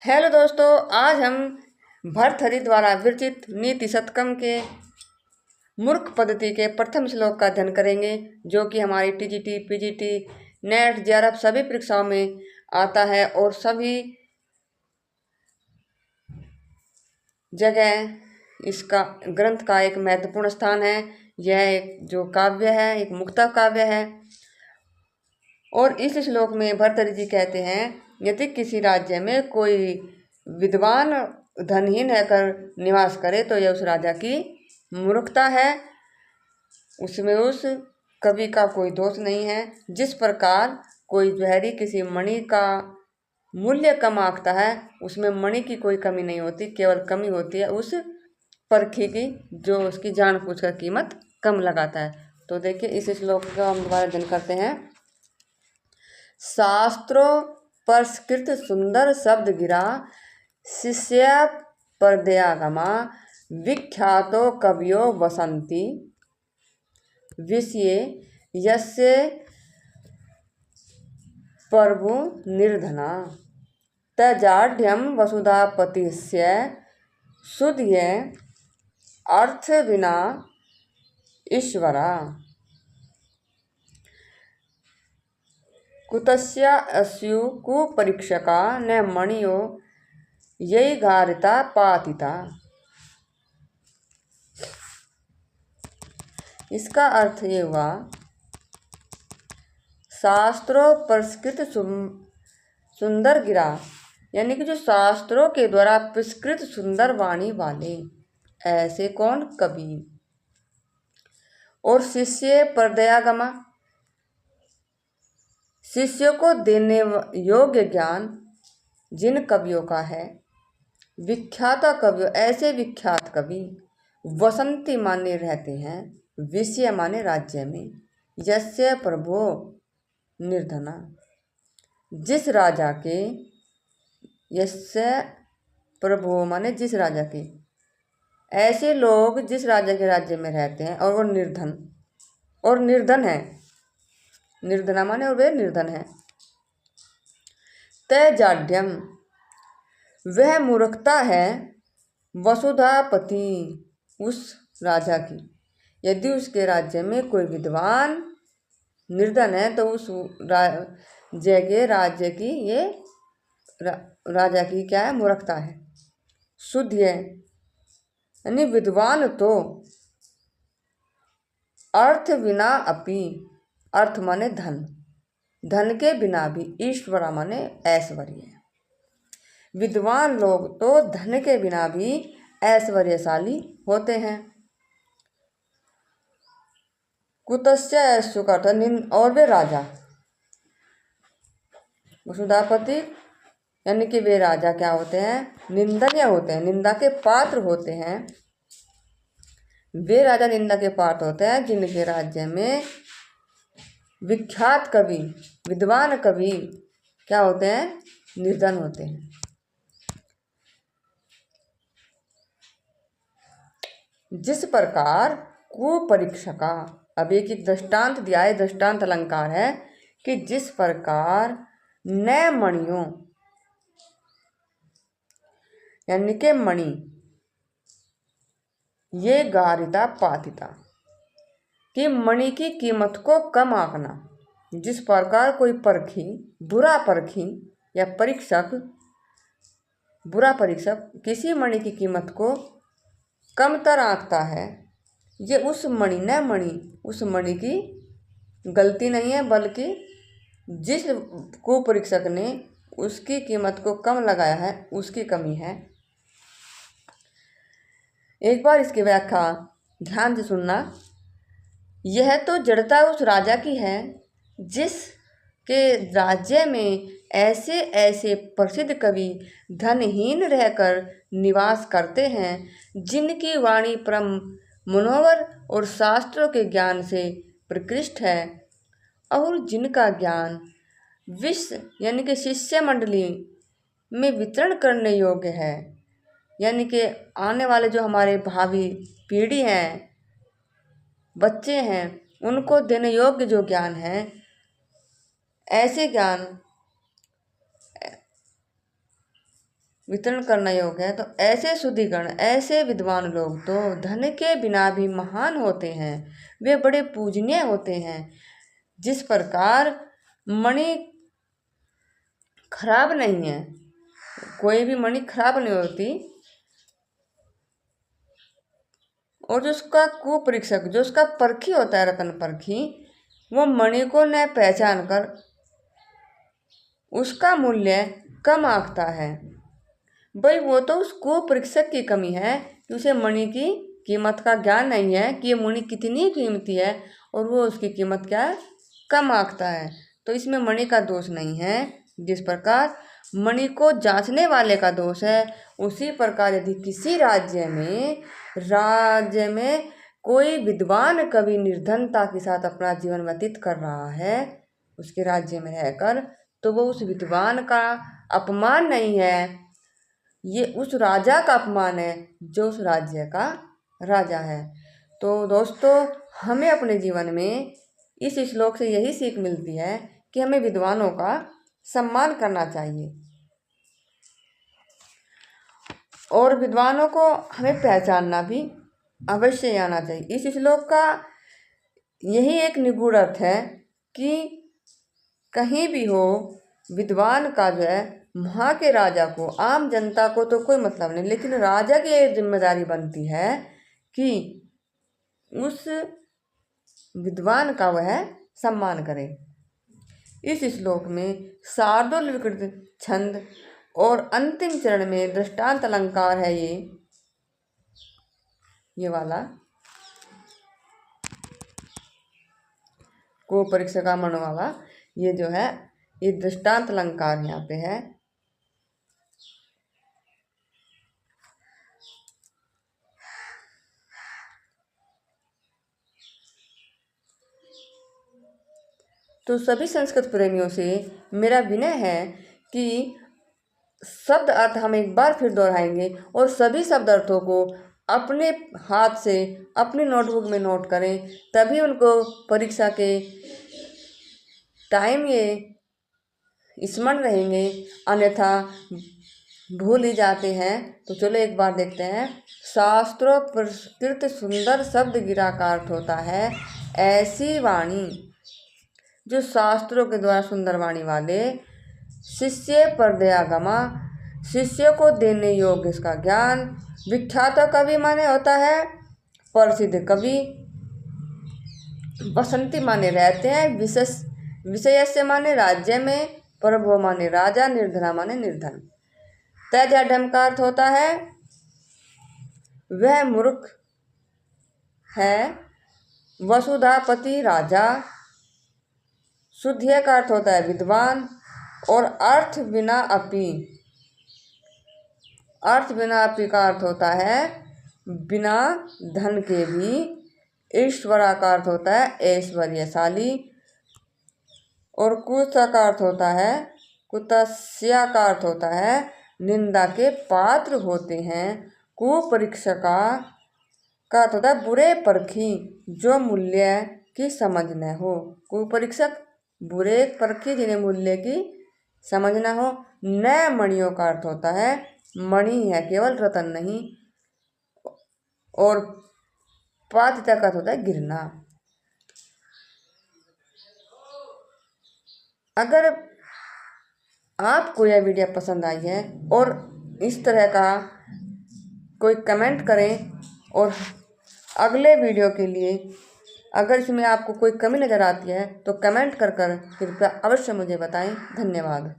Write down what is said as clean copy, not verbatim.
Hello दोस्तों, आज हम भर्तहरि द्वारा विरचित नीति शतकम के मूर्ख पद्धति के प्रथम श्लोक का अध्ययन करेंगे, जो कि हमारी टीजीटी, पीजीटी, नेट, जेआरएफ सभी परीक्षाओं में आता है और सभी जगह इसका ग्रंथ का एक महत्वपूर्ण स्थान है। यह एक जो काव्य है, एक मुक्तक काव्य है। और इस श्लोक में भर्तहरि जी कहते हैं, यदि किसी राज्य में कोई विद्वान धनहीन रहकर निवास करे तो यह उस राजा की मूर्खता है। उसमें उस कवि का कोई दोष नहीं है। जिस प्रकार कोई जौहरी किसी मणि का मूल्य कम आंकता है, उसमें मणि की कोई कमी नहीं होती, केवल कमी होती है उस परखी की, जो उसकी जानबूझकर कीमत कम लगाता है। तो देखिए, इस श्लोक का हम दोबारा अध्ययन करते हैं। शास्त्रों परस्कृत सुंदर शब्द गिरा, शिष्य परदयागमा, विख्यातो कवियो वसंती, विषये यस्य प्रभु निर्धना, तजाढ्यम वसुधापतिस्य सुधये अर्थ विना ईश्वरा, कुतस्य अस्यु कुपरीक्षका न मणियो यही घारिता पातिता। इसका अर्थ ये हुआ, शास्त्रों पुरस्कृत सुंदर गिरा, यानी कि जो शास्त्रों के द्वारा पुरस्कृत सुंदर वाणी वाले ऐसे कौन कवि, और शिष्य परदयागमा, शिष्यों को देने योग्य ज्ञान जिन कवियों का है, विख्यात कवियों ऐसे विख्यात कवि, वसंती माने रहते हैं, विषय माने राज्य में, यस्य प्रभो निर्धना, जिस राजा के, यस्य प्रभो माने जिस राजा के, ऐसे लोग जिस राजा के राज्य में रहते हैं और वो निर्धन है, निर्धना माने और वे निर्धन है। तैजाड्यम, वह मूर्खता है, वसुधापति उस राजा की, यदि उसके राज्य में कोई विद्वान निर्धन है तो उस राज्य की ये राजा की क्या है, मूर्खता है। शुद्ध है, यानी विद्वान तो अर्थ बिना अपि, अर्थ माने धन, धन के बिना भी, ईश्वरा माने ऐश्वर्य, विद्वान लोग तो धन के बिना भी ऐश्वर्यशाली होते हैं। कुतस्य ऐश्वर्य का अर्थ, और वे राजा वसुधापति, यानी कि वे राजा क्या होते हैं, निंदनीय होते हैं, निंदा के पात्र होते हैं। वे राजा निंदा के पात्र होते हैं जिनके राज्य में विख्यात कवि, विद्वान कवि क्या होते हैं, निर्धन होते हैं। जिस प्रकार कुपरीक्षका, अब एक दृष्टांत दिया है, दृष्टांत अलंकार है कि जिस प्रकार न मणियों, यानी के मणि, ये गारिता पातिता, कि मणि की कीमत को कम आंकना। जिस प्रकार कोई परखी, बुरा परखी या परीक्षक, बुरा परीक्षक किसी मणि की कीमत को कमतर आंकता है, ये उस मणि की गलती नहीं है, बल्कि जिस कुपरीक्षक ने उसकी कीमत को कम लगाया है उसकी कमी है। एक बार इसकी व्याख्या ध्यान से सुनना। यह तो जड़ता उस राजा की है जिसके राज्य में ऐसे ऐसे प्रसिद्ध कवि धनहीन रहकर निवास करते हैं, जिनकी वाणी परम मनोहर और शास्त्रों के ज्ञान से प्रकृष्ट है, और जिनका ज्ञान विश्व यानी कि शिष्य मंडली में वितरण करने योग्य है, यानी कि आने वाले जो हमारे भावी पीढ़ी हैं, बच्चे हैं, उनको देने योग्य जो ज्ञान है, ऐसे ज्ञान वितरण करना योग्य है। तो ऐसे शुद्धिकरण, ऐसे विद्वान लोग तो धन के बिना भी महान होते हैं, वे बड़े पूजनीय होते हैं। जिस प्रकार मणि खराब नहीं है, कोई भी मणि खराब नहीं होती, और जो उसका कुपरीक्षक, जो उसका परखी होता है, रत्न परखी, वो मणि को न पहचान कर उसका मूल्य कम आंकता है। भाई वो तो उस कुपरीक्षक की कमी है कि उसे मणि की कीमत का ज्ञान नहीं है कि ये मणि कितनी कीमती है, और वो उसकी कीमत क्या है, कम आंकता है। तो इसमें मणि का दोष नहीं है। जिस प्रकार मणि को जांचने वाले का दोष है, उसी प्रकार यदि किसी राज्य में कोई विद्वान कवि निर्धनता के साथ अपना जीवन व्यतीत कर रहा है उसके राज्य में रहकर, तो वो उस विद्वान का अपमान नहीं है, ये उस राजा का अपमान है जो उस राज्य का राजा है। तो दोस्तों, हमें अपने जीवन में इस श्लोक से यही सीख मिलती है कि हमें विद्वानों का सम्मान करना चाहिए, और विद्वानों को हमें पहचानना भी अवश्य आना चाहिए। इस श्लोक का यही एक निगूढ़ अर्थ है कि कहीं भी हो, विद्वान का जो है, वहाँ के राजा को, आम जनता को तो कोई मतलब नहीं, लेकिन राजा की ये जिम्मेदारी बनती है कि उस विद्वान का वह सम्मान करे। इस श्लोक में शार्दूल विकृत छंद और अंतिम चरण में दृष्टांत अलंकार है ये वाला को परीक्षा का मन वाला, ये जो है, ये दृष्टांत अलंकार यहाँ पे है। तो सभी संस्कृत प्रेमियों से मेरा विनय है कि शब्द अर्थ हम एक बार फिर दोहराएंगे, और सभी शब्द अर्थों को अपने हाथ से अपनी नोटबुक में नोट करें, तभी उनको परीक्षा के टाइम ये स्मरण रहेंगे, अन्यथा भूल ही जाते हैं। तो चलो एक बार देखते हैं। शास्त्रों प्रकृत सुंदर शब्द गिरा का अर्थ होता है ऐसी वाणी जो शास्त्रों के द्वारा सुंदर वाणी वाले, शिष्य परदयागमा, शिष्य को देने योग्य इसका ज्ञान, विख्यात कवि माने होता है प्रसिद्ध कवि, बसंती माने रहते हैं, विषय से माने राज्य में, प्रभु माने राजा, निर्धना माने निर्धन। तैजा ढम का अर्थ होता है वह मूर्ख है, वसुधापति राजा। शुद्ध का अर्थ होता है विद्वान, और अर्थ बिना अपि, अर्थ बिना अपि का अर्थ होता है बिना धन के भी। ईश्वरा का अर्थ होता है ऐश्वर्यशाली, और कुत्सा का अर्थ होता है, कुतस्या का अर्थ होता है निंदा के पात्र होते हैं। कुपरीक्षा का अर्थ होता है बुरे परखी, जो मूल्य की समझ न हो। कुपरीक्षक बुरे परखी, जिन्हें मूल्य की समझ न हो। न मणियों का अर्थ होता है मणि है, केवल रतन नहीं। और पातिता का अर्थ होता है गिरना। अगर आपको यह वीडियो पसंद आई है और इस तरह का कोई कमेंट करें, और अगले वीडियो के लिए अगर इसमें आपको कोई कमी नज़र आती है तो कमेंट कर कृपया अवश्य मुझे बताएं। धन्यवाद।